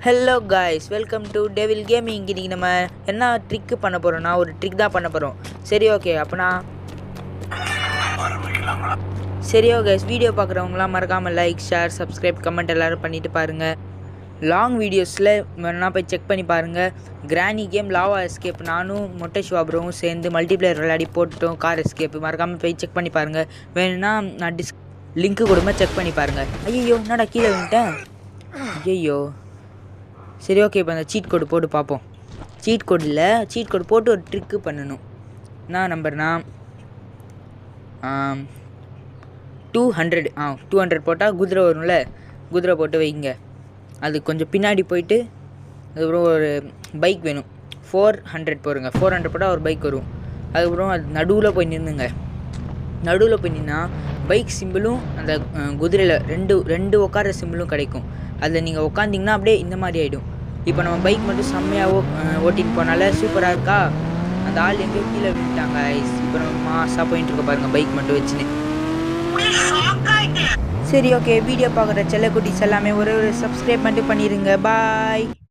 Hello guys, welcome to devil gaming. இன்றைக்கி நம்ம என்ன ட்ரிக்கு பண்ண போகிறோம்னா, ஒரு ட்ரிக் தான் பண்ண போகிறோம். சரி ஓகே, அப்போனா சரியோ கைஸ், வீடியோ பார்க்குறவங்களாம் மறக்காமல் லைக், ஷேர், சப்ஸ்கிரைப், கமெண்ட் எல்லோரும் பண்ணிவிட்டு பாருங்கள். லாங் வீடியோஸில் வேணா போய் செக் பண்ணி பாருங்கள். கிராணி கேம், லாவா எஸ்கேப் நானும் மொட்டை ஷிவாபுரவும் சேர்ந்து மல்டிப்ளேயர் விளையாடி போட்டுட்டோம். கார் எஸ்கேப் மறக்காமல் போய் செக் பண்ணி பாருங்கள். வேணும்னா நான் லிங்க்கு கொடுமை செக் பண்ணி பாருங்கள். ஐயோ, என்னடா கீழே வந்துட்டேன். ஐயோ, சரி ஓகே, இப்போ அந்த சீட் கோடு போட்டு பார்ப்போம். சீட் கோடு போட்டு ஒரு ட்ரிக்கு பண்ணணும். என்ன நம்பர்னா 200. 200 போட்டால் குதிரை வரும்ல, குதிரை போட்டு வைங்க. அது கொஞ்சம் பின்னாடி போயிட்டு அதுக்கப்புறம் ஒரு பைக் வேணும். 400 போடுங்க. 400 போட்டால் ஒரு பைக் வரும். அதுக்கப்புறம் அது நடுவில் போய் நின்றுங்க. நடுவில் போய் நின்னா பைக் சிம்பிளும் அந்த குதிரையில் ரெண்டு உட்கார சிம்பிளும் கிடைக்கும். அதில் நீங்கள் உட்காந்திங்கன்னா அப்படியே இந்த மாதிரி ஆகிடும். இப்போ நம்ம பைக் மட்டும் செம்மையாக ஓட்டின்னு போனால சூப்பராக இருக்கா. அந்த ஆள் எங்கேயோ கீழே விட்டுட்டாங்க. இப்போ நம்ம மாசாக போயிட்டு இருக்க பாருங்கள் பைக் மட்டும் வச்சுன்னு. சரி ஓகே, வீடியோ பார்க்குற செல்லக்குட்டிஸ் எல்லாமே ஒரு சப்ஸ்கிரைப் மட்டும் பண்ணிடுங்க. பாய்.